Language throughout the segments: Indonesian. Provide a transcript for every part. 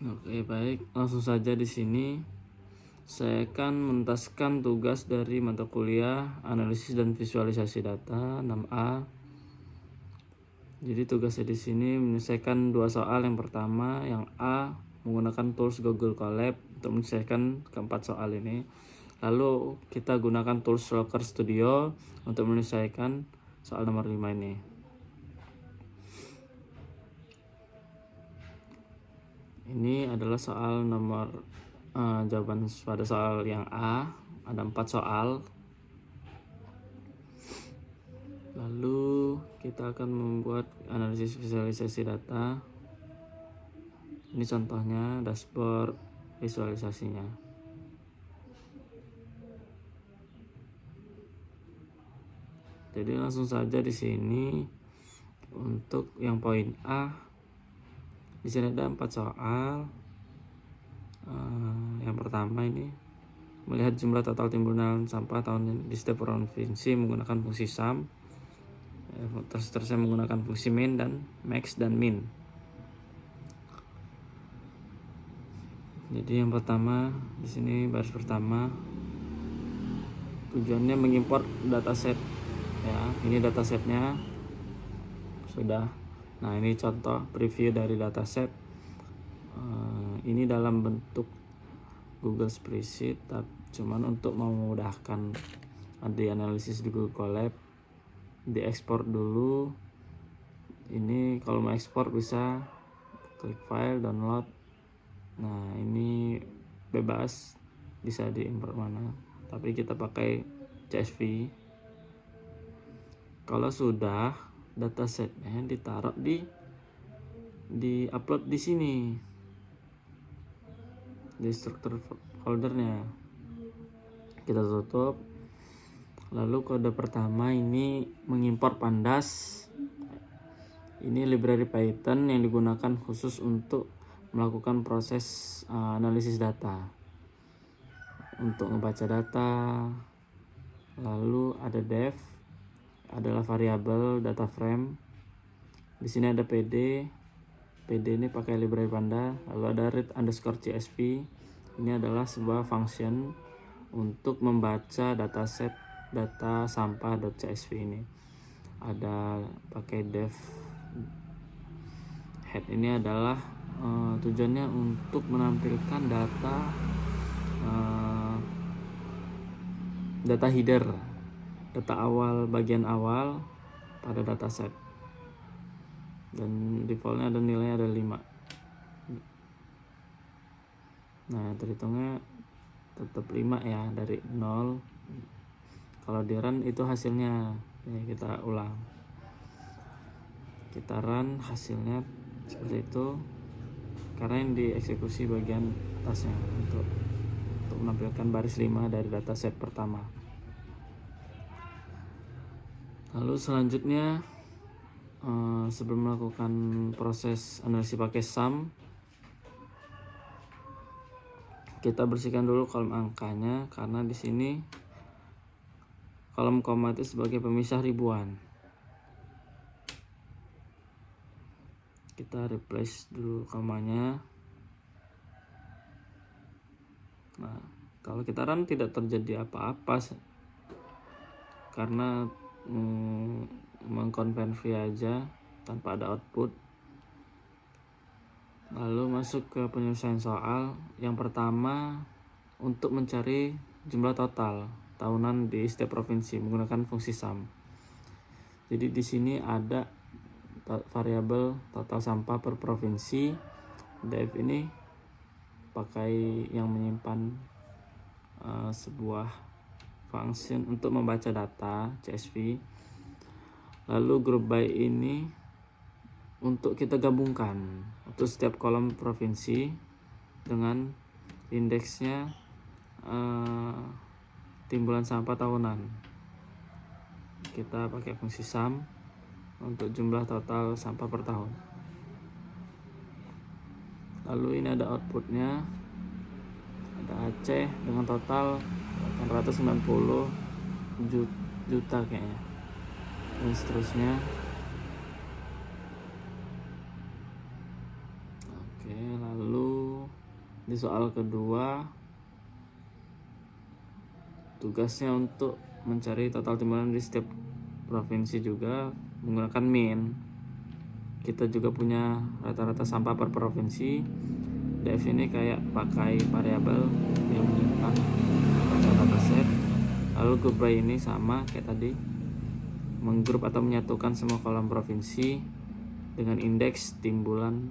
Oke, baik, langsung saja di sini saya akan menuntaskan tugas dari mata kuliah analisis dan visualisasi data 6A. Jadi tugasnya di sini menyelesaikan dua soal. Yang pertama, yang A, menggunakan tools Google Colab untuk menyelesaikan keempat soal ini. Lalu kita gunakan tools Locker Studio untuk menyelesaikan soal nomor 5 ini. Ini adalah soal nomor jawaban pada soal yang A. Ada 4 soal. Lalu kita akan membuat analisis visualisasi data. Ini contohnya dashboard visualisasinya. Jadi langsung saja di sini untuk yang poin A. Di sini ada 4 soal. Yang pertama ini melihat jumlah total timbunan sampah tahun di setiap provinsi menggunakan fungsi sum. Terus saya menggunakan fungsi min dan max dan min. Jadi yang pertama di sini baris pertama tujuannya mengimport dataset. Ya, ini datasetnya sudah. Nah, ini contoh preview dari dataset. Ini dalam bentuk Google Spreadsheet, cuman untuk memudahkan di analisis di Google Colab, diekspor dulu. Ini kalau mau ekspor bisa klik file, download. Nah, ini bebas, bisa diimport mana, tapi kita pakai CSV. Kalau sudah, datasetnya ditaruh di upload di sini, di struktur foldernya. Kita tutup. Lalu kode pertama ini mengimport pandas. Ini library Python yang digunakan khusus untuk melakukan proses analisis data, untuk membaca data. Lalu ada def, adalah variabel data frame. Di sini ada pd ini pakai library panda. Lalu ada read underscore csv. Ini adalah sebuah function untuk membaca dataset data sampah.csv ini. Ada pakai def head. Ini adalah tujuannya untuk menampilkan data header, data awal, bagian awal pada dataset. Dan defaultnya ada nilainya ada 5. Nah, terhitungnya tetap 5 ya, dari 0. Kalau di run itu hasilnya. Ya, kita ulang. Kita run, hasilnya seperti itu. Karena yang dieksekusi bagian atasnya untuk menampilkan baris 5 dari dataset pertama. Lalu selanjutnya sebelum melakukan proses analisis pakai sum, kita bersihkan dulu kolom angkanya, karena di sini kolom koma itu sebagai pemisah ribuan. Kita replace dulu komanya. Nah, kalau kita run tidak terjadi apa-apa karena mengkonversi aja tanpa ada output. Lalu masuk ke penyelesaian soal. Yang pertama, untuk mencari jumlah total tahunan di setiap provinsi menggunakan fungsi sum. Jadi di sini ada variabel total sampah per provinsi. Def ini pakai yang menyimpan sebuah function untuk membaca data CSV. Lalu group by ini untuk kita gabungkan untuk setiap kolom provinsi dengan indeksnya timbulan sampah tahunan. Kita pakai fungsi sum untuk jumlah total sampah per tahun. Lalu ini ada outputnya, ada Aceh dengan total 890 juta kayaknya, dan seterusnya. Oke, lalu Di soal kedua, tugasnya untuk mencari total timbulan di setiap provinsi juga menggunakan min. Kita juga punya rata-rata sampah per provinsi. Df ini kayak pakai variabel yang menyimpan dataset. Lalu grup by ini sama kayak tadi, menggrup atau menyatukan semua kolom provinsi dengan indeks timbulan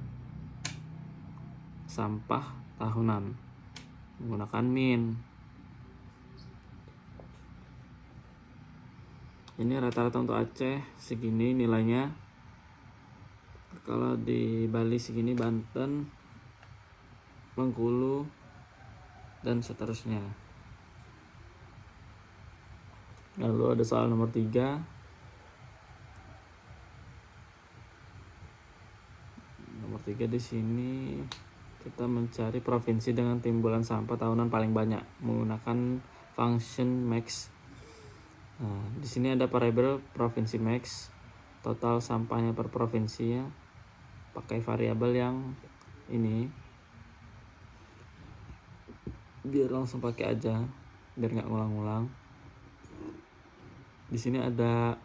sampah tahunan menggunakan min. Ini rata-rata untuk Aceh segini nilainya. Kalau di Bali segini, Banten, Bengkulu, dan seterusnya. Lalu ada soal nomor 3. Nomor 3 di sini kita mencari provinsi dengan timbulan sampah tahunan paling banyak menggunakan function max. Nah, di sini ada variabel provinsi max, total sampahnya per provinsi ya. Pakai variabel yang ini. Biar langsung pakai aja, biar nggak ngulang-ngulang. Di sini ada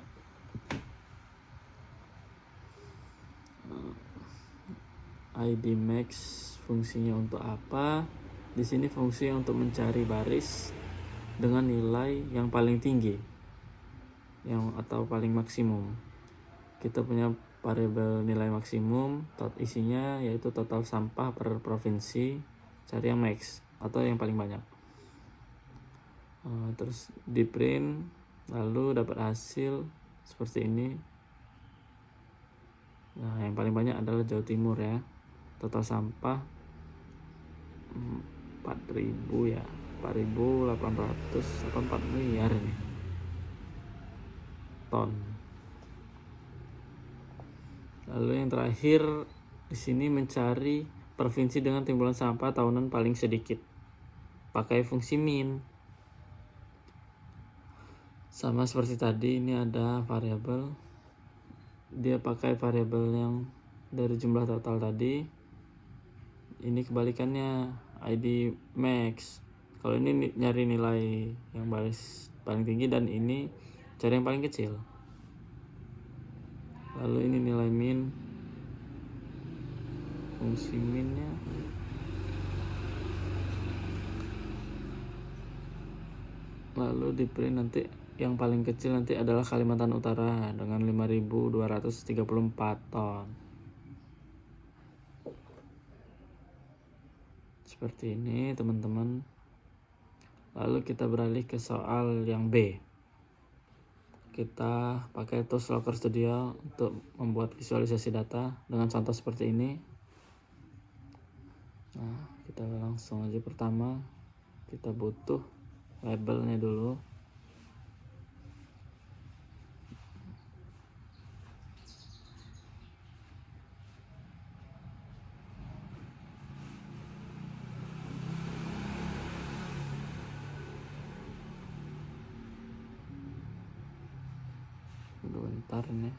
ID max, fungsinya untuk apa? Di sini fungsinya untuk mencari baris dengan nilai yang paling tinggi, atau paling maksimum. Kita punya variabel nilai maksimum, isinya yaitu total sampah per provinsi, cari yang max atau yang paling banyak. Terus di print, lalu dapat hasil seperti ini. Nah, yang paling banyak adalah Jawa Timur ya. Total sampah 4.000 ya, 4.884 miliar nih ton. Lalu yang terakhir di sini mencari provinsi dengan timbulan sampah tahunan paling sedikit. Pakai fungsi min. Sama seperti tadi, ini ada variabel. Dia pakai variabel yang dari jumlah total tadi. Ini kebalikannya, ID max. Kalau ini nyari nilai yang baris paling tinggi dan ini cari yang paling kecil. Lalu ini nilai min, fungsi minnya. Lalu di print nanti yang paling kecil nanti adalah Kalimantan Utara dengan 5.234 ton. Seperti ini teman-teman. Lalu kita beralih ke soal yang B. Kita pakai tools Locker Studio untuk membuat visualisasi data dengan contoh seperti ini. Nah, kita langsung aja. Pertama kita butuh labelnya dulu. Bentar nih.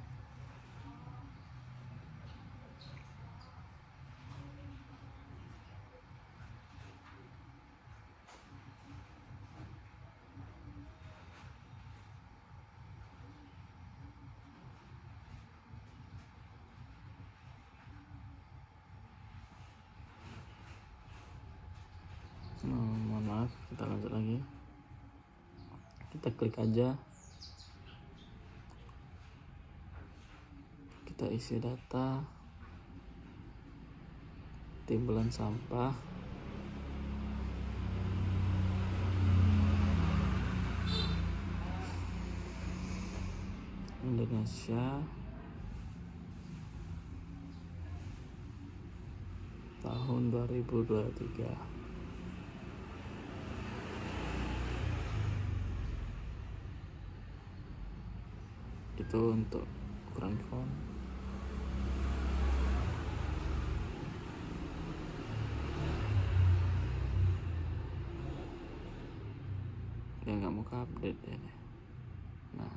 Mohon maaf, kita lanjut lagi. Kita klik aja, kita isi data timbulan sampah. Indonesia tahun 2023. Itu untuk ukuran font. Dia nggak mau update ya. Nah,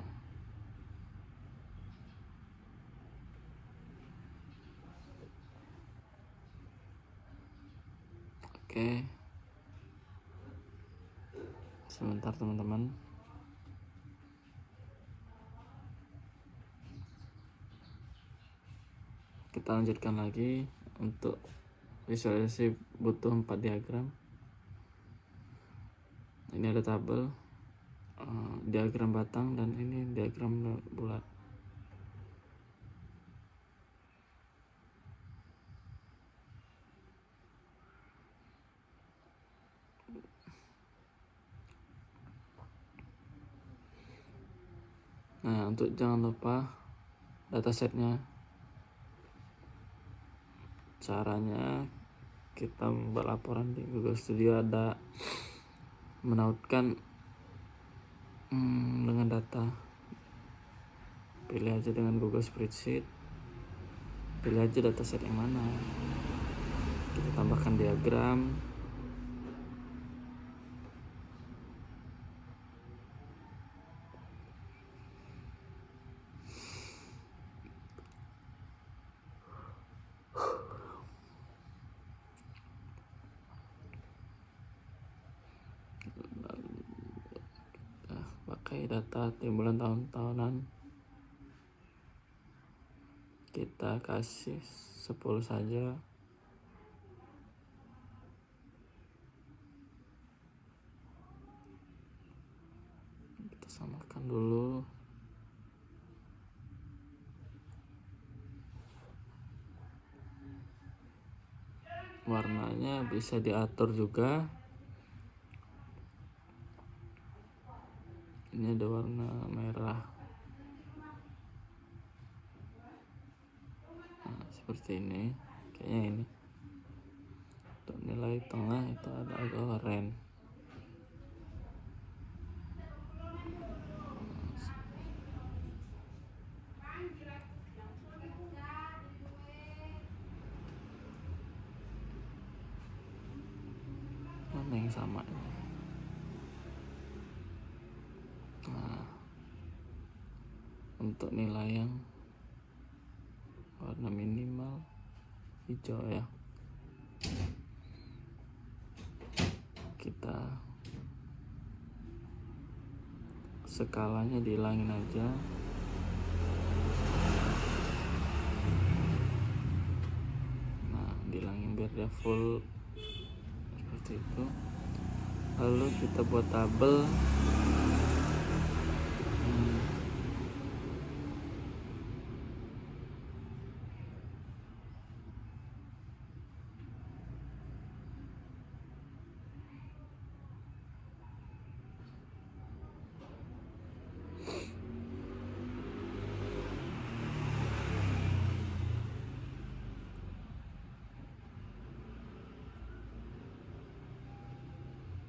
Oke, sebentar teman-teman. Kita lanjutkan lagi. Untuk visualisasi butuh 4 diagram. Ini ada tabel, diagram batang, dan ini diagram bulat. Nah, untuk jangan lupa datasetnya. Caranya kita membuat laporan di Google Studio, ada menautkan dengan data. Pilih aja dengan Google Spreadsheet, pilih aja dataset yang mana, kita tambahkan diagram. Pakai data timbulan tahun-tahunan, kita kasih 10 saja. Kita samakan dulu. Warnanya bisa diatur juga. Ini ada warna merah. Nah, seperti ini. Kayaknya ini. Untuk nilai tengah itu ada agak oranye. Mana yang sama ini? Nah, untuk nilai yang warna minimal hijau ya, kita skalanya dihilangin aja. Nah, dihilangin biar dia full seperti itu. Lalu kita buat tabel.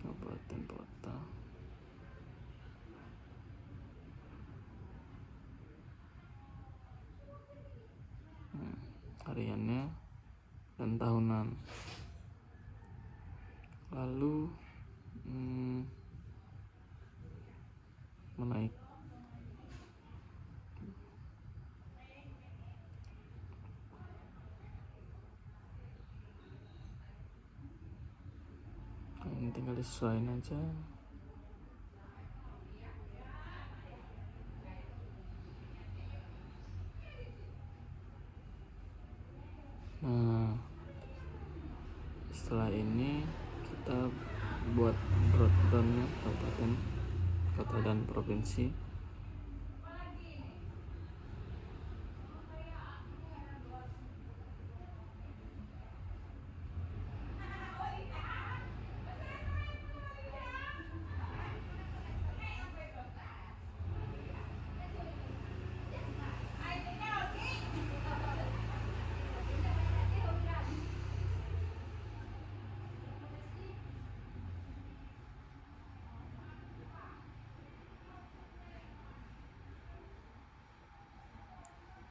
Kabupaten kota. Hariannya dan tahunan. Lalu menaik ini tinggal disesuaikan aja. Nah, setelah ini kita buat breakdownnya kabupaten, kota, dan provinsi.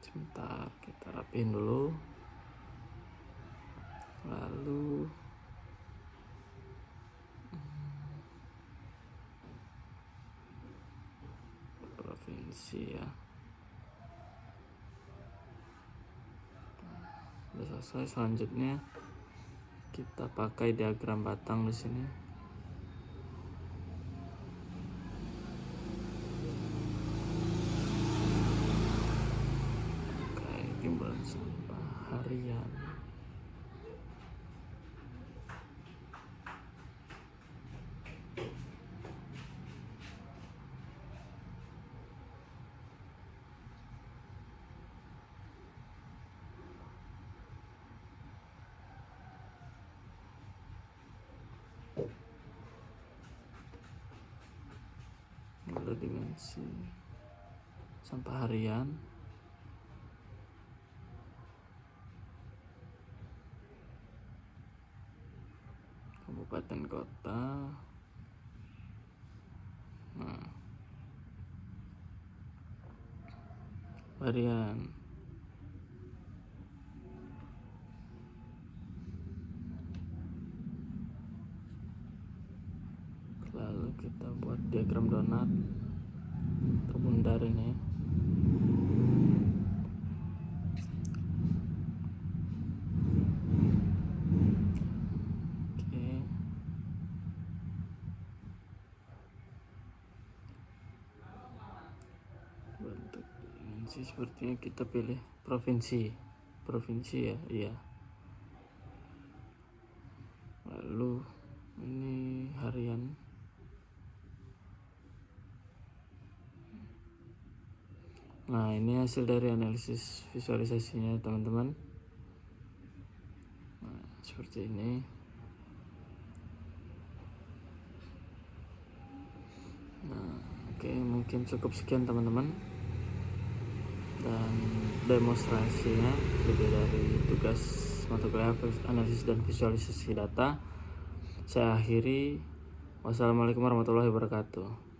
Sebentar, kita rapiin dulu. Lalu provinsi ya. Udah selesai. Selanjutnya Kita pakai diagram batang di sini. Pakai timbulan sampah harian. Lalu dimensi sampah harian. Kabupaten kota. Nah, harian. Lalu kita buat diagram donat atau bundar ini. Oke. Bentuk dimensi sepertinya kita pilih provinsi ya, iya. Lalu ini harian. Nah, ini hasil dari analisis visualisasinya teman-teman. Nah, seperti ini. Nah, oke, mungkin cukup sekian teman-teman. Dan demonstrasinya lebih dari tugas mata kuliah analisis dan visualisasi data saya akhiri. Wassalamualaikum warahmatullahi wabarakatuh.